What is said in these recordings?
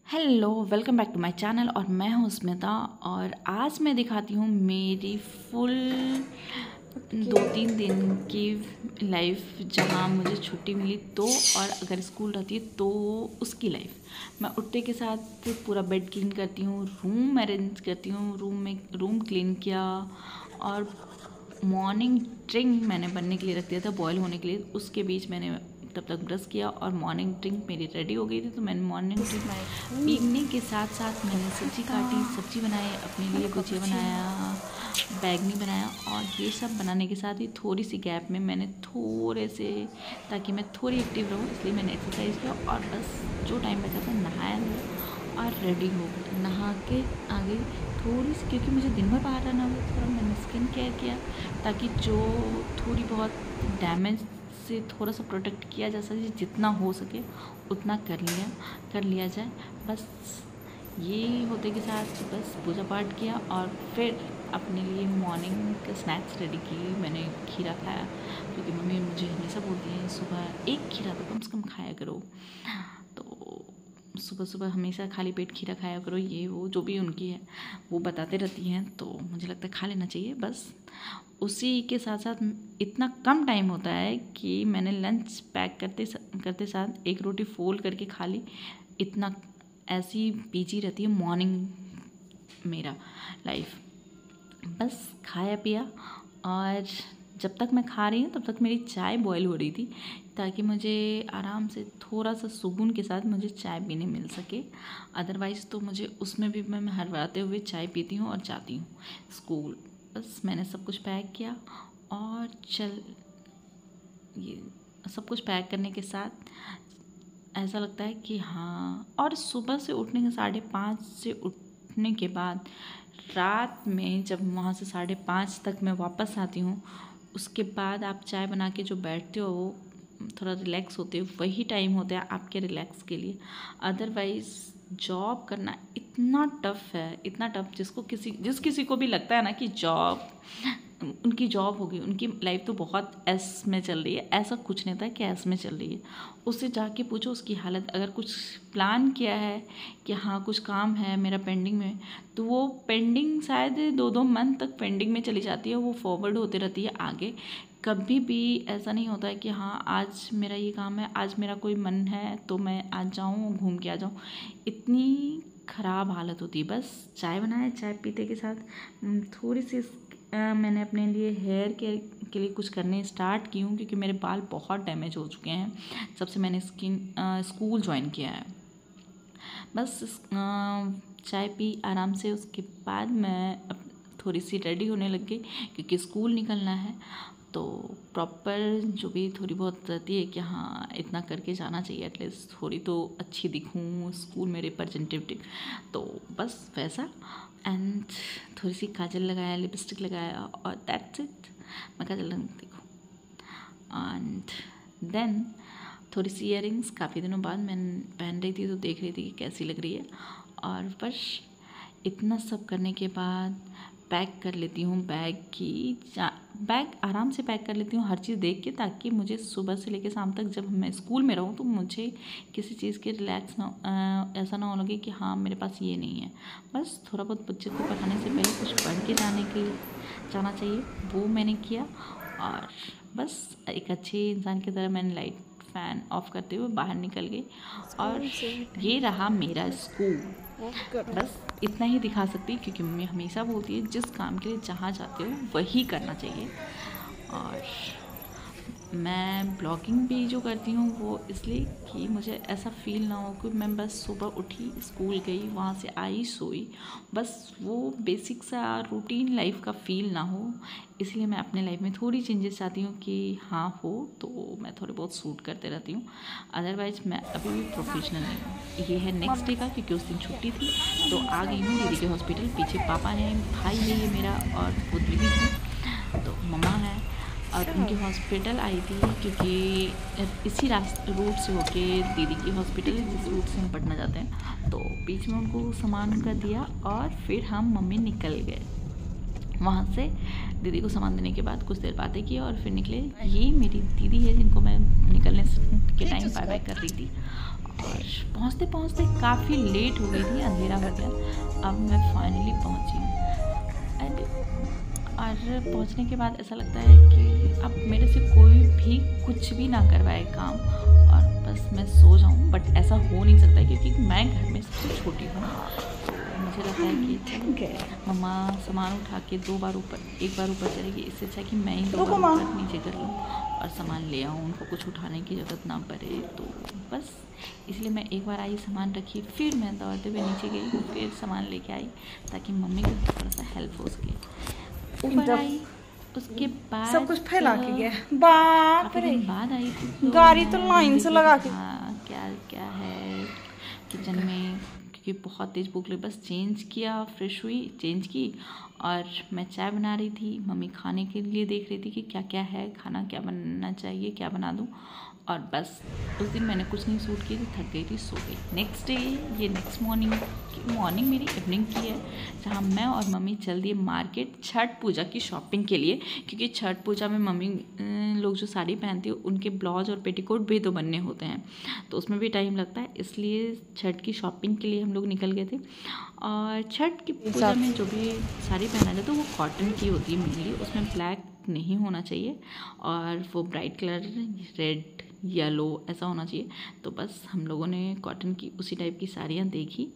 Hello, welcome back to my channel. और मैं हूँ स्मिता और आज मैं दिखाती हूँ मेरी फुल 2-3 दिन की लाइफ, जहाँ मुझे छुट्टी मिली तो, और अगर स्कूल रहती है तो उसकी लाइफ। मैं उठते के साथ पूरा बेड क्लीन करती हूँ, रूम अरेंज करती हूँ, रूम क्लीन किया, और मॉर्निंग ड्रिंक मैंने बनने के लिए रख दिया था, बॉयल होने के लिए। उसके बीच मैंने तब तक ब्रश किया और मॉर्निंग ड्रिंक मेरी रेडी हो गई थी। तो मैंने मॉर्निंग ड्रिंक पीने के साथ साथ मैंने सब्ज़ी काटी, सब्ज़ी बनाई, अपने लिए भुजिया बनाया, बैगनी बनाया। और ये सब बनाने के साथ ही थोड़ी सी गैप में मैंने थोड़े से, ताकि मैं थोड़ी एक्टिव रहूँ, इसलिए मैंने एक्सरसाइज किया। और बस जो टाइम बचा था नहाया और रेडी हो गई। नहा के आ गई थोड़ी सी, क्योंकि मुझे दिन भर बाहर रहना हुआ था। मैंने स्किन केयर किया ताकि जो थोड़ी बहुत डैमेज से थोड़ा सा प्रोटेक्ट किया जा सके, जितना हो सके उतना कर लिया जाए। बस ये होते के साथ बस पूजा पाठ किया और फिर अपने लिए मॉर्निंग का स्नैक्स रेडी की। मैंने खीरा खाया, क्योंकि मम्मी मुझे हमेशा बोलती है सुबह एक खीरा तो कम से कम खाया करो। तो सुबह सुबह हमेशा खाली पेट खीरा खाया करो, ये वो जो भी उनकी है वो बताते रहती हैं, तो मुझे लगता है खा लेना चाहिए। बस उसी के साथ साथ इतना कम टाइम होता है कि मैंने लंच पैक करते साथ एक रोटी फोल्ड करके खा ली। इतना ऐसी बिजी रहती है मॉर्निंग मेरा लाइफ। बस खाया पिया, और जब तक मैं खा रही हूँ तब तक मेरी चाय बॉयल हो रही थी, ताकि मुझे आराम से थोड़ा सा सुकून के साथ मुझे चाय पीने मिल सके। अदरवाइज़ तो मुझे उसमें भी मैं हरवाते हुए चाय पीती हूँ और जाती हूँ स्कूल। बस मैंने सब कुछ पैक किया और ये सब कुछ पैक करने के साथ ऐसा लगता है कि हाँ। और सुबह से उठने के 5:30 से उठने के बाद रात में जब वहाँ से 5:30 तक मैं वापस आती हूँ, उसके बाद आप चाय बना के जो बैठते हो, वो थोड़ा रिलैक्स होते हो, वही टाइम होता है आपके रिलैक्स के लिए। अदरवाइज़ जॉब करना इतना टफ़ है, इतना टफ़, जिस किसी को भी लगता है ना कि उनकी जॉब होगी, उनकी लाइफ तो बहुत एस में चल रही है, ऐसा कुछ नहीं था कि एस में चल रही है। उससे जाके पूछो उसकी हालत। अगर कुछ प्लान किया है कि हाँ कुछ काम है मेरा पेंडिंग में, तो वो पेंडिंग शायद 2-2 मंथ तक पेंडिंग में चली जाती है, वो फॉरवर्ड होते रहती है आगे। कभी भी ऐसा नहीं होता है कि हाँ आज मेरा ये काम है, आज मेरा कोई मन है तो मैं आज जाऊँ घूम के आ जाऊँ। इतनी ख़राब हालत होती है। बस चाय बनाया, चाय पीते के साथ थोड़ी सी मैंने अपने लिए हेयर केयर के लिए कुछ करने स्टार्ट की हूँ, क्योंकि मेरे बाल बहुत डैमेज हो चुके हैं जब से मैंने स्कूल ज्वाइन किया है। बस चाय पी आराम से, उसके बाद मैं थोड़ी सी रेडी होने लग गई, क्योंकि स्कूल निकलना है। तो प्रॉपर जो भी थोड़ी बहुत रहती है कि हाँ इतना करके जाना चाहिए, एटलीस्ट थोड़ी तो अच्छी दिखूँ स्कूल में, रिप्रेजेंटेटिव। तो बस वैसा, एंड थोड़ी सी काजल लगाया, लिपस्टिक लगाया, और दैट्स इट। मैं काजल देखो, एंड देन थोड़ी सी ईयरिंग्स काफ़ी दिनों बाद मैं पहन रही थी, तो देख रही थी कि कैसी लग रही है। और बस इतना सब करने के बाद पैक कर लेती हूँ बैग आराम से पैक कर लेती हूँ, हर चीज़ देख के, ताकि मुझे सुबह से लेकर शाम तक जब मैं स्कूल में रहूँ तो मुझे किसी चीज़ के रिलैक्स ना ऐसा ना हो लगे कि हाँ मेरे पास ये नहीं है। बस थोड़ा बहुत बच्चे को पढ़ाने से पहले कुछ पढ़ के जाना चाहिए, वो मैंने किया। और बस एक अच्छे इंसान की तरह मैंने लाइट फ़ैन ऑफ करते हुए बाहर निकल गई, और ये रहा मेरा स्कूल। बस इतना ही दिखा सकती, क्योंकि मम्मी हमेशा बोलती है जिस काम के लिए जहाँ जाते हो वही करना चाहिए। और मैं ब्लॉगिंग भी जो करती हूँ वो इसलिए कि मुझे ऐसा फील ना हो कि मैं बस सुबह उठी, स्कूल गई, वहाँ से आई, सोई, बस वो बेसिक सा रूटीन लाइफ का फील ना हो। इसलिए मैं अपने लाइफ में थोड़ी चेंजेस चाहती हूँ कि हाँ हो, तो मैं थोड़े बहुत सूट करते रहती हूँ। अदरवाइज़ मैं अभी भी प्रोफेशनल नहीं हूँ। ये है नेक्स्ट डे का, क्योंकि उस दिन छुट्टी थी, तो आ गई हूँ दीदी के हॉस्पिटल। पीछे पापा हैं, भाई है ये मेरा, और वो दीदी है, तो मम्मा है। और उनकी हॉस्पिटल आई थी, क्योंकि इसी रूट से होके दीदी की हॉस्पिटल है, जिस रूट से हम पटना जाते हैं। तो बीच में उनको सामान उनका दिया, और फिर हम मम्मी निकल गए वहाँ से। दीदी को सामान देने के बाद कुछ देर बातें की और फिर निकले। ये मेरी दीदी है जिनको मैं निकलने के टाइम बाय बाय कर रही थी। और पहुँचते पहुँचते काफ़ी लेट हो गई थी, अंधेरा हो गया। अब मैं फाइनली पहुँची हूँ और पहुँचने के बाद ऐसा लगता है कि अब मेरे से कोई भी कुछ भी ना करवाए काम और बस मैं सो जाऊँ, बट ऐसा हो नहीं सकता क्योंकि मैं घर में सबसे छोटी हूँ। मुझे लगता है कि चलो मम्मा सामान उठा के एक बार ऊपर चलेगी, इससे अच्छा कि मैं ही 2 बार ऊपर नीचे कर लूँ और सामान ले आऊँ, उनको कुछ उठाने की ज़रूरत ना पड़े। तो बस इसलिए मैं एक बार आई, सामान रखी, फिर मैं दौड़ते हुए नीचे गई, फिर सामान लेके आई ताकि मम्मी को थोड़ा सा हेल्प हो सके। ऊपर आई, उसके बाद सब कुछ फैला के गया। बाप रे, बाद आई थी गाड़ी तो लाइन से लगा के। हाँ, क्या क्या है किचन में, क्योंकि बहुत तेज़ भूख लगी। बस चेंज किया, फ्रेश हुई, चेंज की और मैं चाय बना रही थी। मम्मी खाने के लिए देख रही थी कि क्या क्या है खाना, क्या बनना चाहिए, क्या बना दूँ। और बस उस दिन मैंने कुछ नहीं शूट की थी, थक गई थी, सो गई। नेक्स्ट डे, ये नेक्स्ट मॉर्निंग मेरी इवनिंग की है, जहाँ मैं और मम्मी चल दिए मार्केट छठ पूजा की शॉपिंग के लिए, क्योंकि छठ पूजा में मम्मी लोग जो साड़ी पहनती है उनके ब्लाउज और पेटीकोट भी तो बनने होते हैं, तो उसमें भी टाइम लगता है, इसलिए छठ की शॉपिंग के लिए हम लोग निकल गए थे। और छठ की पूजा में जो भी साड़ी पहना जाता है वो कॉटन की होती है मेनली, उसमें ब्लैक नहीं होना चाहिए और वो ब्राइट कलर रेड येलो ऐसा होना चाहिए। तो बस हम लोगों ने कॉटन की उसी टाइप की साड़ियाँ देखी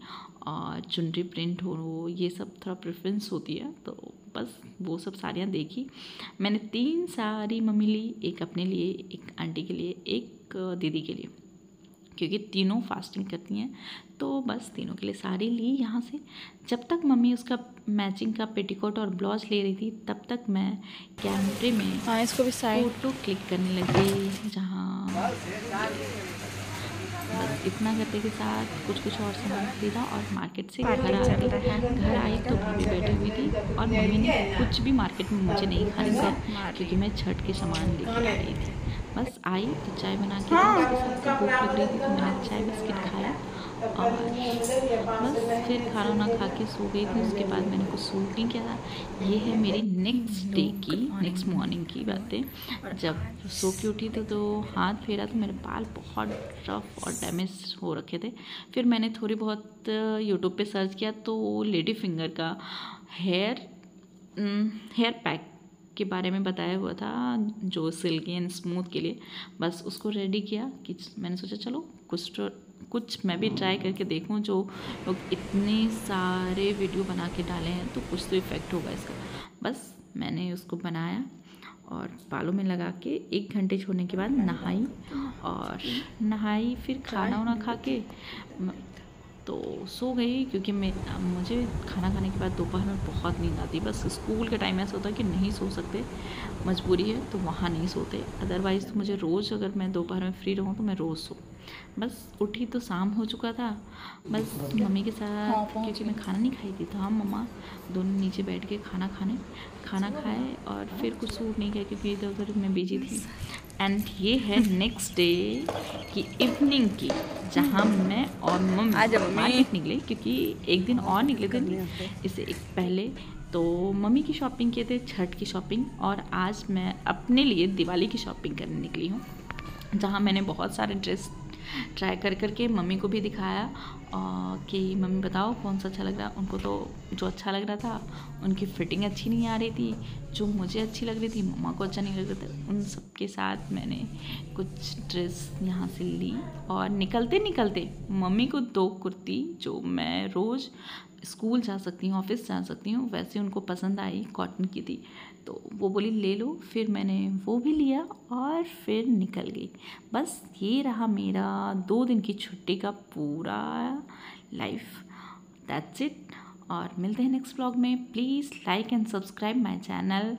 और चुनरी प्रिंट हो, ये सब थोड़ा प्रेफरेंस होती है, तो बस वो सब साड़ियाँ देखी। मैंने 3 साड़ी मम्मी ली, एक अपने लिए, एक आंटी के लिए, एक दीदी के लिए, क्योंकि तीनों फास्टिंग करती हैं, तो बस तीनों के लिए साड़ी ली यहाँ से। जब तक मम्मी उसका मैचिंग का पेटीकोट और ब्लाउज ले रही थी तब तक मैं कैमरे में इसको भी फ़ोटो क्लिक करने लगी, जहाँ बस इतना करने के साथ कुछ और सामान खरीदा और मार्केट से घर आई तो भाभी बैठी हुई थी और मम्मी ने कुछ भी मार्केट में मुझे नहीं खाने दिया क्योंकि मैं छठ के सामान लेके आ रही थी। बस आई तो चाय बना के उसके साथ भूख लग रही थी तो मैंने चाय बिस्किट खाया और बस फिर खाना वाना खा के सो गई थी। उसके बाद मैंने कुछ शूट नहीं किया था। ये है मेरी नेक्स्ट मॉर्निंग की बातें। जब सो के उठी थी तो हाथ फेरा तो मेरे बाल बहुत रफ और डैमेज हो रखे थे। फिर मैंने थोड़ी बहुत यूट्यूब पे सर्च किया तो लेडी फिंगर का हेयर पैक के बारे में बताया हुआ था, जो सिल्की एंड स्मूथ के लिए। बस उसको रेडी किया कि मैंने सोचा चलो कुछ मैं भी ट्राई करके देखूं, जो लोग इतने सारे वीडियो बना के डाले हैं तो कुछ तो इफ़ेक्ट होगा इसका। बस मैंने उसको बनाया और बालों में लगा के 1 घंटे छोड़ने के बाद नहाई फिर खाना वाना खा के तो सो गई, क्योंकि मुझे खाना खाने के बाद दोपहर में बहुत नींद आती। बस स्कूल का टाइम ऐसा होता है कि नहीं सो सकते, मजबूरी है तो वहाँ नहीं सोते, अदरवाइज़ तो मुझे रोज़ अगर मैं दोपहर में फ्री रहूँ तो मैं रोज़ सो। बस उठी तो शाम हो चुका था। बस मम्मी के साथ, क्योंकि मैं खाना नहीं खाई थी, तो हम मम्मा दोनों नीचे बैठ के खाना खाए और फिर कुछ सूट नहीं किया क्योंकि इधर उधर मैं बिजी थी। एंड ये है नेक्स्ट डे की इवनिंग की, जहाँ मैं और मम्मी मार्केट निकले, क्योंकि एक दिन और निकले थे इससे एक पहले। तो मम्मी की शॉपिंग किए थे, छठ की शॉपिंग, और आज मैं अपने लिए दिवाली की शॉपिंग करने निकली हूँ, जहाँ मैंने बहुत सारे ड्रेस ट्राई करके मम्मी को भी दिखाया कि मम्मी बताओ कौन सा अच्छा लग रहा। उनको तो जो अच्छा लग रहा था उनकी फिटिंग अच्छी नहीं आ रही थी, जो मुझे अच्छी लग रही थी मम्मा को अच्छा नहीं लग रहा था। उन सब के साथ मैंने कुछ ड्रेस यहाँ से ली और निकलते मम्मी को 2 कुर्ती, जो मैं रोज़ स्कूल जा सकती हूँ, ऑफिस जा सकती हूँ, वैसे उनको पसंद आई, कॉटन की थी, तो वो बोली ले लो। फिर मैंने वो भी लिया और फिर निकल गई। बस ये रहा मेरा 2 दिन की छुट्टी का पूरा लाइफ। That's it. और मिलते हैं नेक्स्ट व्लॉग में। Please like and subscribe my channel